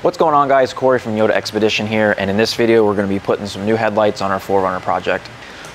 What's going on, guys? Corey from Yota Xpedition here, and in this video we're going to be putting some new headlights on our 4Runner project.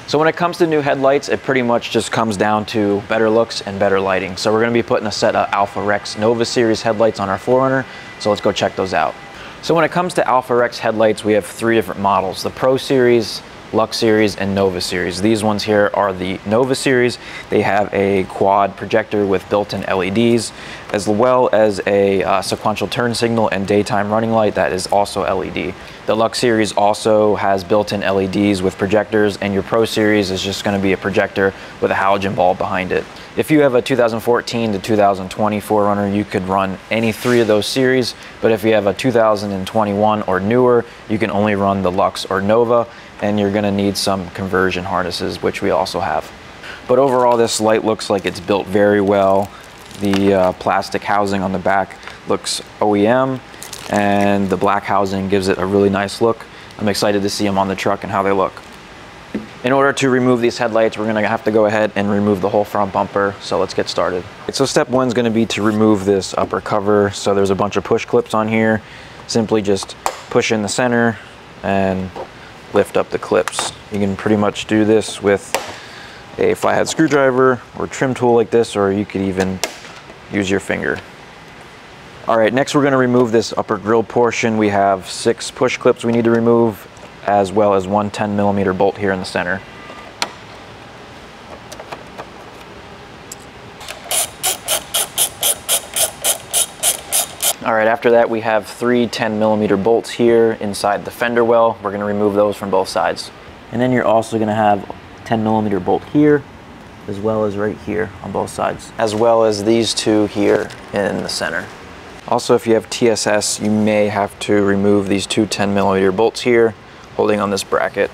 So when it comes to new headlights, it pretty much just comes down to better looks and better lighting. So we're going to be putting a set of AlphaRex Nova series headlights on our 4Runner, so let's go check those out. So when it comes to AlphaRex headlights, we have three different models: the Pro Series, Lux Series, and Nova Series. These ones here are the Nova Series. They have a quad projector with built-in LEDs, as well as a sequential turn signal and daytime running light that is also LED. The Lux Series also has built-in LEDs with projectors, and your Pro Series is just going to be a projector with a halogen bulb behind it. If you have a 2014 to 2020 4Runner, you could run any three of those series, but if you have a 2021 or newer, you can only run the Lux or Nova, and you're going to need some conversion harnesses, which we also have. But overall, this light looks like it's built very well. The plastic housing on the back looks OEM, and the black housing gives it a really nice look. I'm excited to see them on the truck and how they look. In order to remove these headlights, we're going to have to go ahead and remove the whole front bumper, so let's get started. So step one is going to be to remove this upper cover. So there's a bunch of push clips on here. Simply just push in the center and lift up the clips. You can pretty much do this with a flathead screwdriver or trim tool like this, or you could even use your finger. All right, next we're going to remove this upper grill portion. We have 6 push clips we need to remove, as well as one 10mm bolt here in the center. All right, after that we have 3 10mm bolts here inside the fender well. We're going to remove those from both sides. And then you're also going to have a 10mm bolt here, as well as right here on both sides, as well as these two here in the center. Also, if you have TSS, you may have to remove these 2 10mm bolts here, holding on this bracket.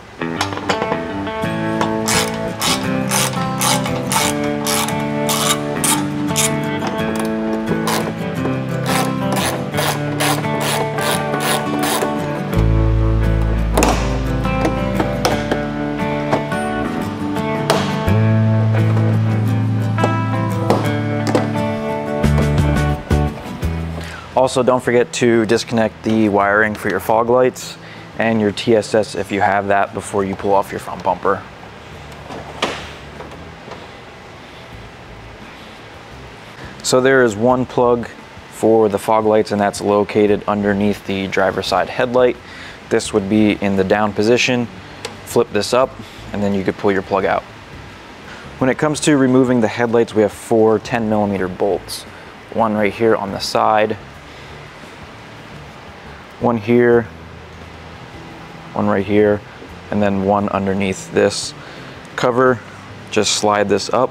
Also, don't forget to disconnect the wiring for your fog lights and your TSS if you have that before you pull off your front bumper. So there is one plug for the fog lights, and that's located underneath the driver's side headlight. This would be in the down position. Flip this up and then you could pull your plug out. When it comes to removing the headlights, we have 4 10mm bolts. One right here on the side, one here, one right here, and then one underneath this cover. Just slide this up.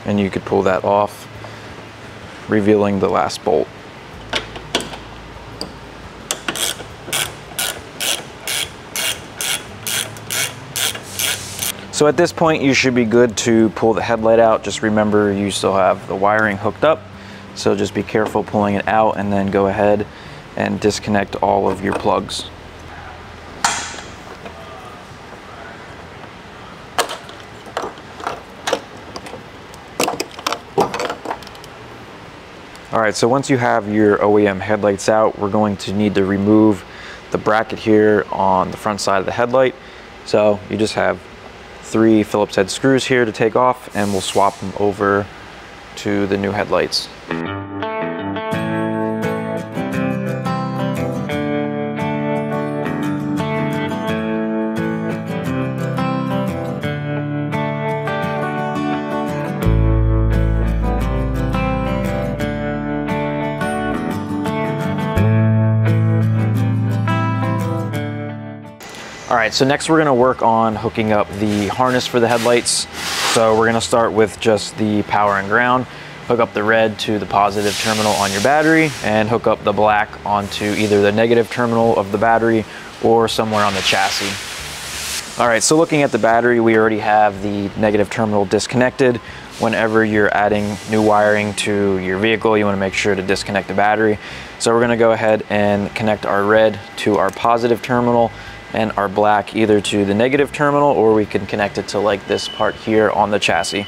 And you could pull that off, revealing the last bolt. So at this point, you should be good to pull the headlight out. Just remember, you still have the wiring hooked up, so just be careful pulling it out, and then go ahead and disconnect all of your plugs. All right, so once you have your OEM headlights out, we're going to need to remove the bracket here on the front side of the headlight. So you just have 3 Phillips head screws here to take off, and we'll swap them over to the new headlights. All right, so next we're gonna work on hooking up the harness for the headlights. So we're gonna start with just the power and ground. Hook up the red to the positive terminal on your battery, and hook up the black onto either the negative terminal of the battery or somewhere on the chassis. All right, so looking at the battery, we already have the negative terminal disconnected. Whenever you're adding new wiring to your vehicle, you wanna make sure to disconnect the battery. So we're gonna go ahead and connect our red to our positive terminal, and our black either to the negative terminal, or we can connect it to like this part here on the chassis.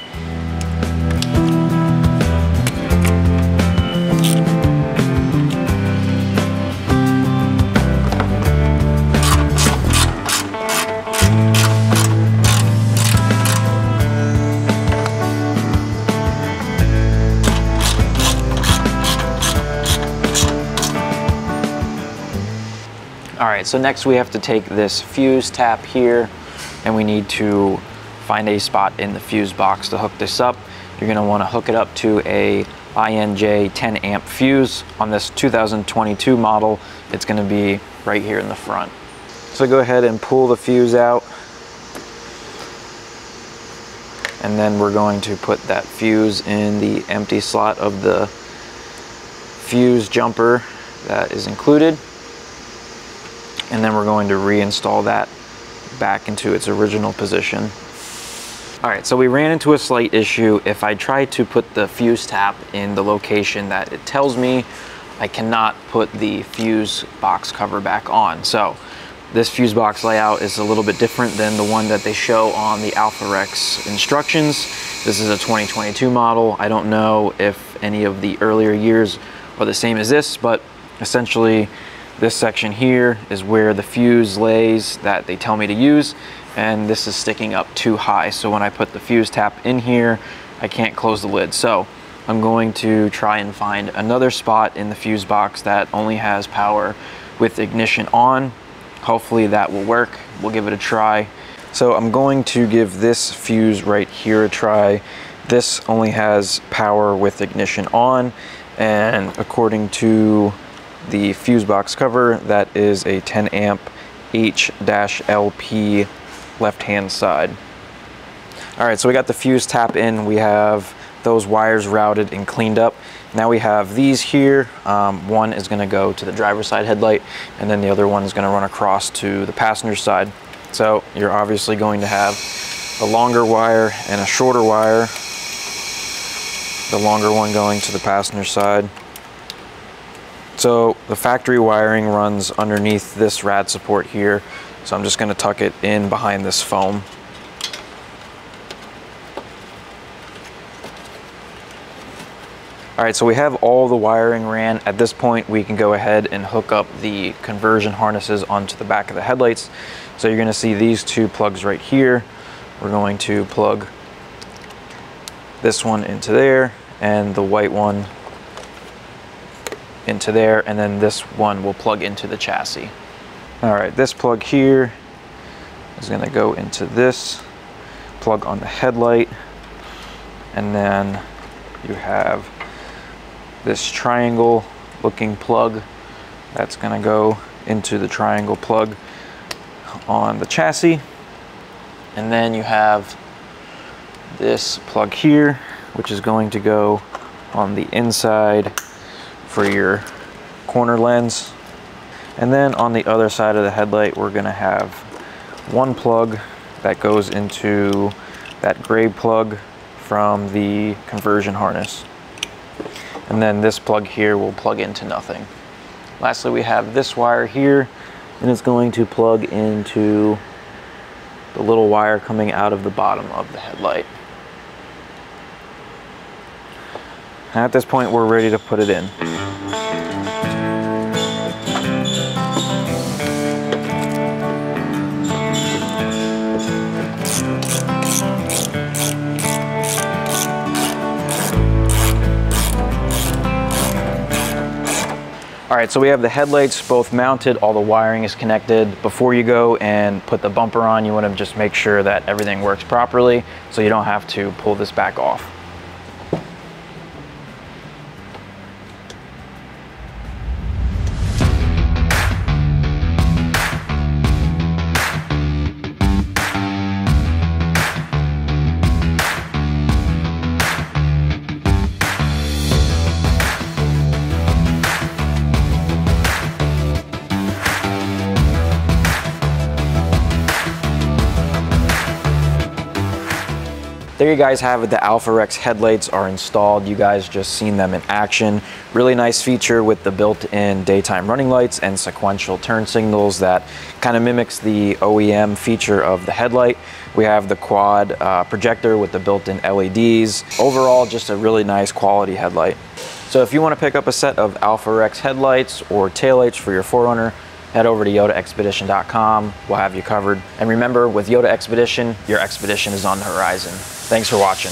All right, so next we have to take this fuse tap here and we need to find a spot in the fuse box to hook this up. You're gonna wanna hook it up to a INJ 10 amp fuse. On this 2022 model, it's gonna be right here in the front. So go ahead and pull the fuse out. And then we're going to put that fuse in the empty slot of the fuse jumper that is included. And then we're going to reinstall that back into its original position. All right, so we ran into a slight issue. If I try to put the fuse tap in the location that it tells me, I cannot put the fuse box cover back on. So this fuse box layout is a little bit different than the one that they show on the AlphaRex instructions. This is a 2022 model. I don't know if any of the earlier years are the same as this, but essentially this section here is where the fuse lays that they tell me to use, and this is sticking up too high. So when I put the fuse tap in here, I can't close the lid. So I'm going to try and find another spot in the fuse box that only has power with ignition on. Hopefully that will work. We'll give it a try. So I'm going to give this fuse right here a try. This only has power with ignition on, and according to the fuse box cover, that is a 10 amp H-LP left hand side. All right, so we got the fuse tap in. We have those wires routed and cleaned up. Now we have these here. One is gonna go to the driver's side headlight, and then the other one is gonna run across to the passenger side. So you're obviously going to have a longer wire and a shorter wire. The longer one going to the passenger side. So the factory wiring runs underneath this rad support here. So I'm just gonna tuck it in behind this foam. All right, so we have all the wiring ran. At this point, we can go ahead and hook up the conversion harnesses onto the back of the headlights. So you're gonna see these two plugs right here. We're going to plug this one into there and the white one into there, and then this one will plug into the chassis. All right, this plug here is gonna go into this plug on the headlight, and then you have this triangle looking plug that's gonna go into the triangle plug on the chassis. And then you have this plug here, which is going to go on the inside for your corner lens. And then on the other side of the headlight, we're gonna have one plug that goes into that gray plug from the conversion harness. And then this plug here will plug into nothing. Lastly, we have this wire here, and it's going to plug into the little wire coming out of the bottom of the headlight. And at this point, we're ready to put it in. All right, so we have the headlights both mounted, all the wiring is connected. Before you go and put the bumper on, you want to just make sure that everything works properly so you don't have to pull this back off. There you guys have it. The AlphaRex headlights are installed. You guys just seen them in action. Really nice feature with the built-in daytime running lights and sequential turn signals that kind of mimics the OEM feature of the headlight. We have the quad projector with the built-in LEDs. Overall, just a really nice quality headlight. So if you want to pick up a set of AlphaRex headlights or taillights for your 4Runner, head over to YotaXpedition.com. We'll have you covered. And remember, with Yota Xpedition, your expedition is on the horizon. Thanks for watching.